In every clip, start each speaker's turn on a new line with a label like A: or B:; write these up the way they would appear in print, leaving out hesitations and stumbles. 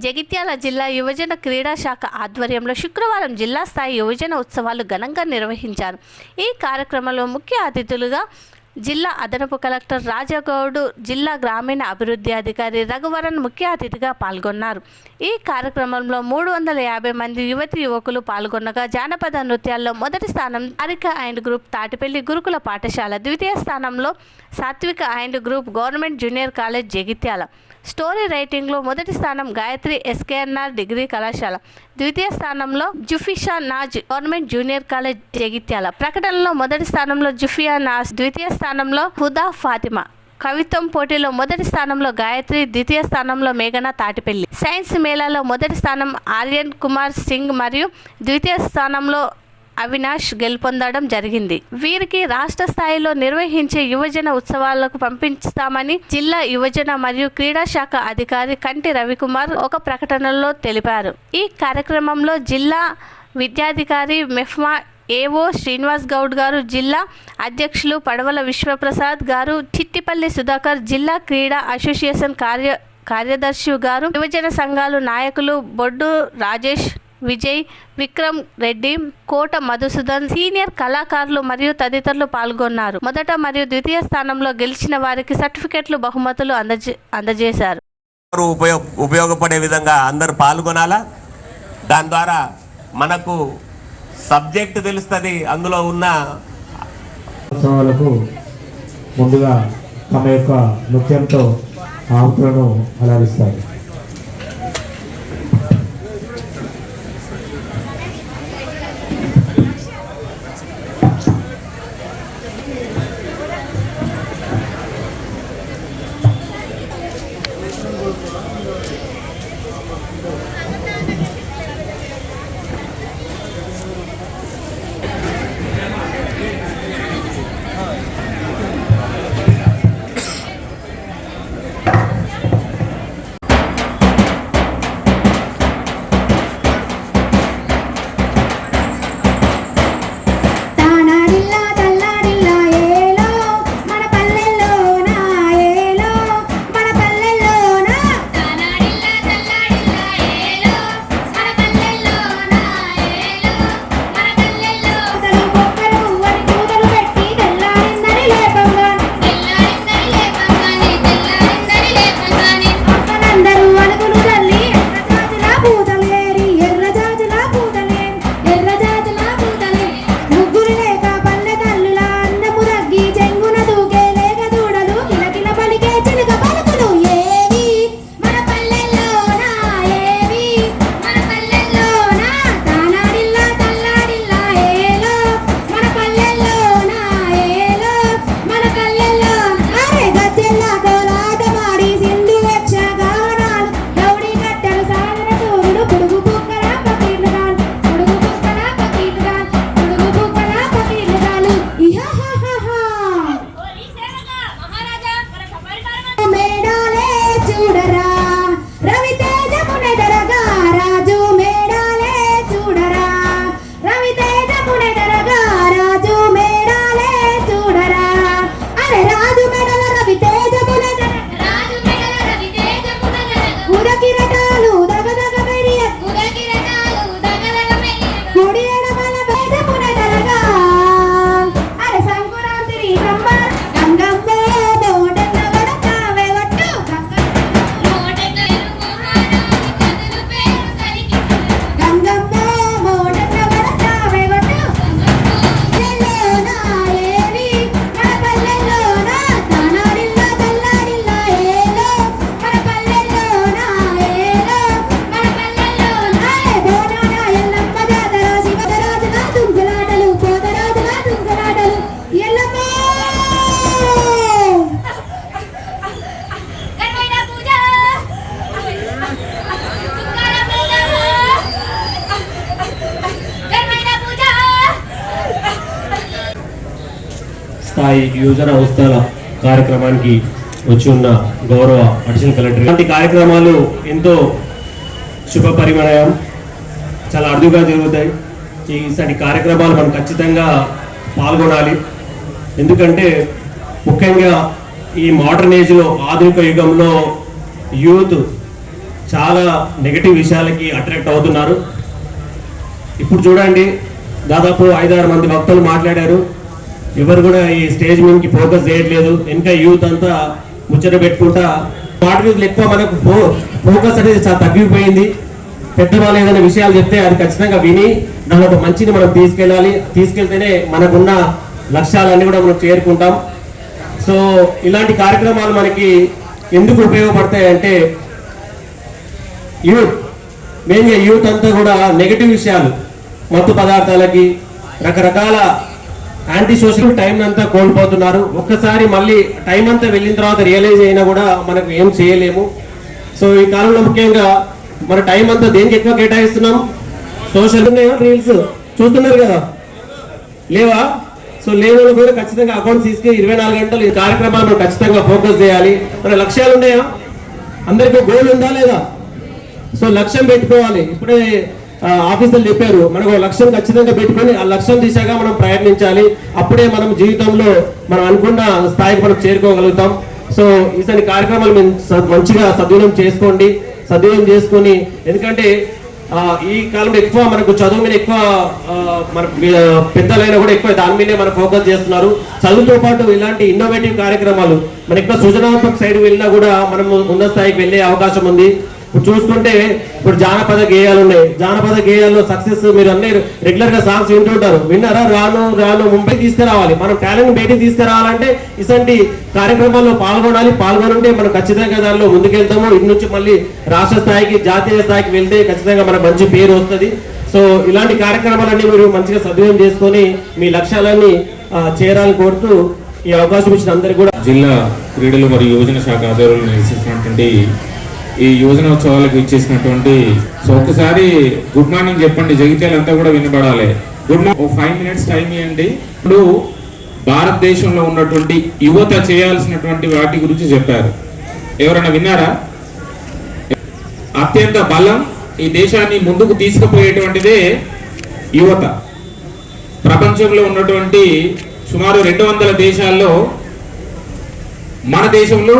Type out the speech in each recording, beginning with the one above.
A: జగిత్యాల జిల్లా యువజన క్రీడా శాఖ ఆధ్వర్యంలో శుక్రవారం జిల్లా స్థాయి యువజన ఉత్సవాలు ఘనంగా నిర్వహించారు. ఈ కార్యక్రమంలో ముఖ్య అతిథులుగా జిల్లా అదనపు కలెక్టర్ రాజగౌడ్, జిల్లా గ్రామీణ అభివృద్ధి అధికారి రఘువరన్ ముఖ్య అతిథిగా పాల్గొన్నారు. ఈ కార్యక్రమంలో 350 మంది యువతి యువకులు పాల్గొనగా జానపద నృత్యాల్లో మొదటి స్థానం హారిక అండ్ గ్రూప్ తాటిపల్లి గురుకుల పాఠశాల, ద్వితీయ స్థానంలో Satvika and group government junior college Jagtial, story రైటింగ్లో మొదటి స్థానం గాయత్రి ఎస్కేఎన్ఆర్ డిగ్రీ కళాశాల, ద్వితీయ స్థానంలో Jufisha Naaz government junior college Jagtial, ప్రకటనలో మొదటి స్థానంలో జుఫియా నాజ్, ద్వితీయ స్థానంలో హుదా ఫాతిమా, కవిత్వం పోటీలో మొదటి స్థానంలో గాయత్రి, ద్వితీయ స్థానంలో మేఘన తాటిపల్లి, సైన్స్ మేళాలో మొదటి స్థానం ఆర్యన్ కుమార్ సింగ్ మరియు ద్వితీయ స్థానంలో అవినాష్ గెలుపొందడం జరిగింది. వీరికి రాష్ట్ర స్థాయిలో నిర్వహించే యువజన ఉత్సవాలకు పంపిస్తామని జిల్లా యువజన మరియు క్రీడా శాఖ అధికారి కంటి రవికుమార్ ఒక ప్రకటనలో తెలిపారు. ఈ కార్యక్రమంలో జిల్లా విద్యాధికారి మెఫ్మా ఏవో శ్రీనివాస్ గౌడ్ గారు, జిల్లా అధ్యక్షులు పడవల విశ్వప్రసాద్ గారు, చిట్టిపల్లి సుధాకర్, జిల్లా క్రీడా అసోసియేషన్ కార్యదర్శి గారు, యువజన సంఘాలు నాయకులు బొడ్డు రాజేష్, విజయ్, విక్రమ్ రెడ్డి, కోట మధుసూదన్, సీనియర్ కళాకారులు మరియు తదితరులు పాల్గొన్నారు. మొదట మరియు ద్వితీయ స్థానంలో గెలిచిన వారికి సర్టిఫికెట్లు, బహుమతులు అందజేశారు.
B: ఉపయోగపడే విధంగా అందరూ పాల్గొనాలా. దాని ద్వారా మనకు సబ్జెక్ట్ తెలుస్తుంది. అందులో ఉన్న
C: ఉత్సవాలకు ముందుగా తమ యొక్క నృత్యంతో ఆహుతులను అలాగిస్తారు. స్థాయి యువజన ఉత్సవాల కార్యక్రమానికి వచ్చి ఉన్న గౌరవ అడిషనల్ కలెక్టర్, ఇలాంటి కార్యక్రమాలు ఎంతో శుభ పరిమాణం, చాలా అరుదుగా జరుగుతాయి. ఈసారి కార్యక్రమాలు మనం ఖచ్చితంగా పాల్గొనాలి. ఎందుకంటే ముఖ్యంగా ఈ మోడర్న్ ఏజ్లో, ఆధునిక యుగంలో యూత్ చాలా నెగటివ్ విషయాలకి అట్రాక్ట్ అవుతున్నారు. ఇప్పుడు చూడండి, దాదాపు 5-6 మంది వక్తలు మాట్లాడారు. ఎవరు కూడా ఈ స్టేజ్ మీదకి ఫోకస్ చేయట్లేదు. ఇంకా యూత్ అంతా ముచ్చట పెట్టుకుంటా వాటి ఎక్కువ మనకు ఫోకస్ అనేది చాలా తగ్గిపోయింది. పెద్దవాళ్ళు ఏదైనా విషయాలు చెప్తే అది ఖచ్చితంగా విని దాని ఒక మంచిని మనం తీసుకెళ్తేనే మనకున్న లక్ష్యాలన్నీ కూడా మనం చేరుకుంటాం. సో ఇలాంటి కార్యక్రమాలు మనకి ఎందుకు ఉపయోగపడతాయి అంటే, మెయిన్గా యూత్ అంతా కూడా నెగటివ్ విషయాలు, మత్తు పదార్థాలకి, రకరకాల యాంటీ సోషల్ టైం అంతా కోల్పోతున్నారు. ఒక్కసారి మళ్ళీ టైం అంతా వెళ్ళిన తర్వాత రియలైజ్ అయినా కూడా మనకు ఏం చేయలేము. సో ఈ కాలంలో ముఖ్యంగా మన టైం అంతా దేనికి ఎక్కువ కేటాయిస్తున్నాం? సోషల్ రీల్స్ చూస్తున్నారు కదా, లేవా? సో లేని కూడా ఖచ్చితంగా అకౌంట్స్ తీసుకుని 24 గంటలు ఈ కార్యక్రమాలు మనం ఖచ్చితంగా ఫోకస్ చేయాలి. మన లక్ష్యాలు ఉన్నాయా? అందరికీ గోల్ ఉందా లేదా? సో లక్ష్యం పెట్టుకోవాలి. ఇప్పుడే ఆఫీసర్లు చెప్పారు, మనకు లక్ష్యం ఖచ్చితంగా పెట్టుకొని ఆ లక్ష్యం దిశగా మనం ప్రయత్నించాలి. అప్పుడే మనం జీవితంలో మనం అనుకున్న స్థాయికి మనం చేరుకోగలుగుతాం. సో ఈసారి కార్యక్రమాలు మంచిగా సద్వినియోగం చేసుకోండి, సద్వినియోగం చేసుకొని, ఎందుకంటే ఈ కాలంలో ఎక్కువ మనకు చదువు మీద ఎక్కువ మన పెద్దలైనా కూడా ఎక్కువ దాని మీదే మనం ఫోకస్ చేస్తున్నారు. చదువుతో పాటు ఇలాంటి ఇన్నోవేటివ్ కార్యక్రమాలు మన ఎక్కువ సృజనాత్మక సైడ్ వెళ్ళినా కూడా మనం ఉన్నత స్థాయికి వెళ్ళే అవకాశం ఉంది. ఇప్పుడు చూసుకుంటే ఇప్పుడు జానపద గేయాలు ఉన్నాయి. జానపద గేయాల్లో సక్సెస్ మీరు అన్ని రెగ్యులర్ గా సాంగ్స్ వింటుంటారు. విన్నారా? రాను ముంబై తీసుకురావాలి. మనం టాలెంట్ బయటికి తీసుకురావాలంటే ఇలాంటి కార్యక్రమాల్లో పాల్గొనంటే మనం ఖచ్చితంగా దానిలో ముందుకెళ్తాము. ఇటు నుంచి మళ్ళీ రాష్ట్ర స్థాయికి, జాతీయ స్థాయికి వెళ్తే ఖచ్చితంగా మనకు మంచి పేరు వస్తుంది. సో ఇలాంటి కార్యక్రమాలన్నీ మీరు మంచిగా సద్వినియోగం చేసుకొని మీ లక్ష్యాలన్నీ చేరాలని కోరుతూ ఈ అవకాశం ఇచ్చిన అందరికీ కూడా
D: జిల్లా క్రీడలు మరియు యువజన శాఖ ఆధ్వర్యంలో నిర్వహిస్తున్నటువంటి ఈ యువజనోత్సవాలకు ఇచ్చేసినటువంటి, సో ఒక్కసారి గుడ్ మార్నింగ్ చెప్పండి, జగిత్యాలంతా కూడా వినబడాలి. Good morning. 5 minutes టైం ఇవ్వండి. ఇప్పుడు భారతదేశంలో ఉన్నటువంటి యువత చేయాల్సినటువంటి వాటి గురించి చెప్పారు. ఎవరైనా విన్నారా? అత్యంత బలం ఈ దేశాన్ని ముందుకు తీసుకుపోయేటువంటిదే యువత. ప్రపంచంలో ఉన్నటువంటి సుమారు 200 దేశాల్లో మన దేశంలో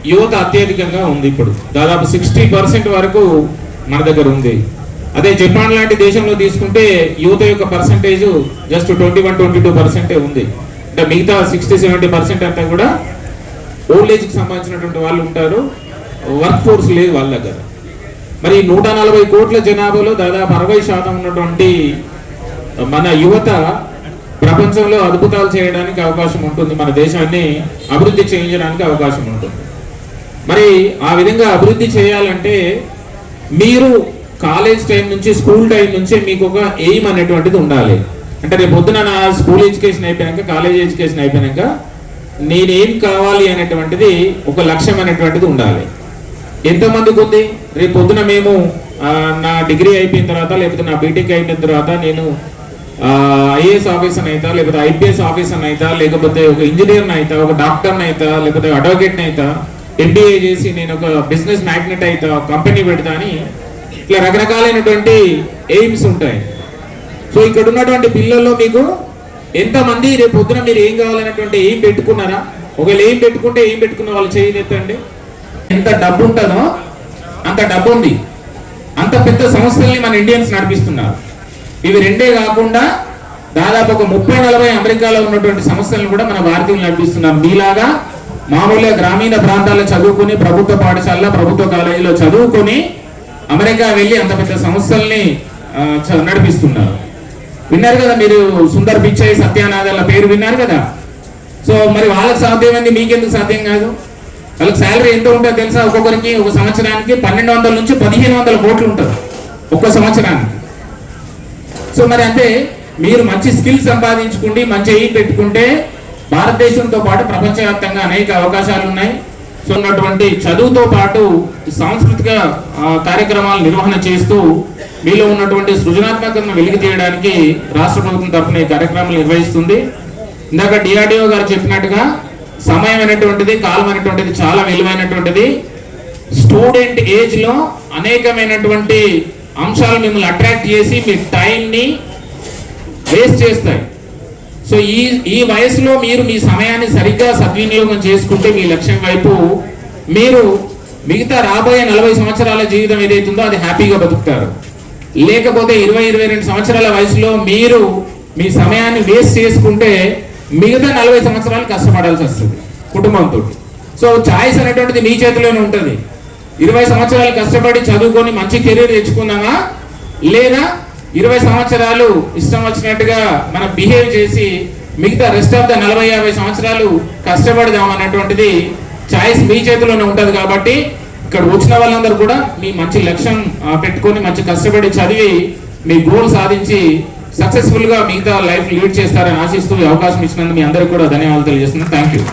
D: యువత అత్యధికంగా ఉంది. ఇప్పుడు దాదాపు 60% వరకు మన దగ్గర ఉంది. అదే జపాన్ లాంటి దేశంలో తీసుకుంటే యువత యొక్క పర్సంటేజ్ జస్ట్ 21-22% ఉంది. అంటే మిగతా 60-70% అంతా కూడా ఓల్డ్ ఏజ్కి సంబంధించినటువంటి వాళ్ళు ఉంటారు. వర్క్ ఫోర్స్ లేదు వాళ్ళ దగ్గర. మరి 140 కోట్ల జనాభాలో దాదాపు 60% ఉన్నటువంటి మన యువత ప్రపంచంలో అద్భుతాలు చేయడానికి అవకాశం ఉంటుంది. మన దేశాన్ని అభివృద్ధి చేయించడానికి అవకాశం ఉంటుంది. మరి ఆ విధంగా అభివృద్ధి చేయాలంటే మీరు కాలేజ్ టైం నుంచి, స్కూల్ టైం నుంచి మీకు ఒక ఎయిమ్ అనేటువంటిది ఉండాలి. అంటే రేపు పొద్దున నా స్కూల్ ఎడ్యుకేషన్ అయిపోయాక, కాలేజ్ ఎడ్యుకేషన్ అయిపోయాక నేనేం కావాలి అనేటువంటిది ఒక లక్ష్యం అనేటువంటిది ఉండాలి. ఎంతమందికి ఉంది? రేపు పొద్దున మేము నా డిగ్రీ అయిపోయిన తర్వాత, లేకపోతే నా బీటెక్ అయిపోయిన తర్వాత నేను ఐఏఎస్ ఆఫీసర్ అయితా, లేకపోతే ఐపీఎస్ ఆఫీసర్ అయితా, లేకపోతే ఒక ఇంజనీర్ని అయితా, ఒక డాక్టర్ని అయితా, లేకపోతే అడ్వకేట్ని అయితా, ఎంబీఏ చేసి నేను ఒక బిజినెస్ మ్యాగ్నెట్ అయితా, కంపెనీ పెడతా అని ఇట్లా రకరకాలైనటువంటి ఎయిమ్స్ ఉంటాయి. సో ఇక్కడ ఉన్నటువంటి పిల్లల్లో మీకు ఎంతమంది రేపు పొద్దున మీరు ఏం కావాలనేటువంటి ఎయిమ్ పెట్టుకున్నారా? ఒకవేళ ఎయిమ్ పెట్టుకున్న వాళ్ళు చేయలేదండి. ఎంత డబ్బు ఉంటుందో అంత డబ్బు ఉంది. అంత పెద్ద సంస్థల్ని మన ఇండియన్స్ నడిపిస్తున్నారు. ఇవి రెండే కాకుండా దాదాపు ఒక 30-40 అమెరికాలో ఉన్నటువంటి సంస్థలను కూడా మన భారతీయులు నడిపిస్తున్నారు. మీలాగా మామూలుగా గ్రామీణ ప్రాంతాల్లో చదువుకుని, ప్రభుత్వ పాఠశాలలో, ప్రభుత్వ కాలేజీలో చదువుకొని అమెరికా వెళ్ళి అంత పెద్ద సంస్థల్ని నడిపిస్తున్నారు. విన్నారు కదా మీరు, సుందర్ పిచ్చై, సత్యానాథాల పేరు విన్నారు కదా. సో మరి వాళ్ళకి సాధ్యమైంది, మీకెందుకు సాధ్యం కాదు? వాళ్ళకి శాలరీ ఎంత ఉంటుందో తెలుసా? ఒక్కొక్కరికి ఒక సంవత్సరానికి 1200 నుంచి 1500 కోట్లు ఉంటుంది ఒక్క సంవత్సరానికి. సో మరి అంటే మీరు మంచి స్కిల్ సంపాదించుకుంటే, మంచి ఎయిమ్ పెట్టుకుంటే భారతదేశంతో పాటు ప్రపంచవ్యాప్తంగా అనేక అవకాశాలు ఉన్నాయి. సో ఉన్నటువంటి చదువుతో పాటు సాంస్కృతిక కార్యక్రమాలు నిర్వహణ చేస్తూ మీలో ఉన్నటువంటి సృజనాత్మకతను వెలికి తీయడానికి రాష్ట్ర ప్రభుత్వం తరఫున ఈ కార్యక్రమాలు నిర్వహిస్తుంది. ఇందాక డిఆర్డిఓ గారు చెప్పినట్టుగా సమయం అనేటువంటిది, కాలం అనేటువంటిది చాలా విలువైనటువంటిది. స్టూడెంట్ ఏజ్ లో అనేకమైనటువంటి అంశాలు మిమ్మల్ని అట్రాక్ట్ చేసి మీ టైంని వేస్ట్ చేస్తాయి. సో ఈ వయసులో మీరు మీ సమయాన్ని సరిగ్గా సద్వినియోగం చేసుకుంటే మీ లక్ష్యం వైపు మీరు మిగతా రాబోయే 40 సంవత్సరాల జీవితం ఏదైతుందో అది హ్యాపీగా బతుకుతారు. లేకపోతే 20-22 సంవత్సరాల వయసులో మీరు మీ సమయాన్ని వేస్ట్ చేసుకుంటే మిగతా 40 సంవత్సరాలు కష్టపడాల్సి వస్తుంది కుటుంబంతో. సో చాయిస్ అనేటువంటిది మీ చేతిలోనే ఉంటుంది. 20 సంవత్సరాలు కష్టపడి చదువుకొని మంచి కెరీర్ తెచ్చుకుందామా, లేదా 20 సంవత్సరాలు ఇష్టం వచ్చినట్టుగా మనం బిహేవ్ చేసి మిగతా రెస్ట్ ఆఫ్ ద 40-50 సంవత్సరాలు కష్టపడదాం అన్నటువంటిది చాయిస్ మీ చేతిలోనే ఉంటుంది. కాబట్టి ఇక్కడ వచ్చిన వాళ్ళందరూ కూడా మీ మంచి లక్ష్యం పెట్టుకొని మంచి కష్టపడి చదివి మీ గోల్ సాధించి సక్సెస్ఫుల్ గా మిగతా లైఫ్ లీడ్ చేస్తారని ఆశిస్తూ ఈ అవకాశం ఇచ్చినందుకు మీ అందరికీ కూడా ధన్యవాదాలు తెలియజేస్తున్నాను. Thank you.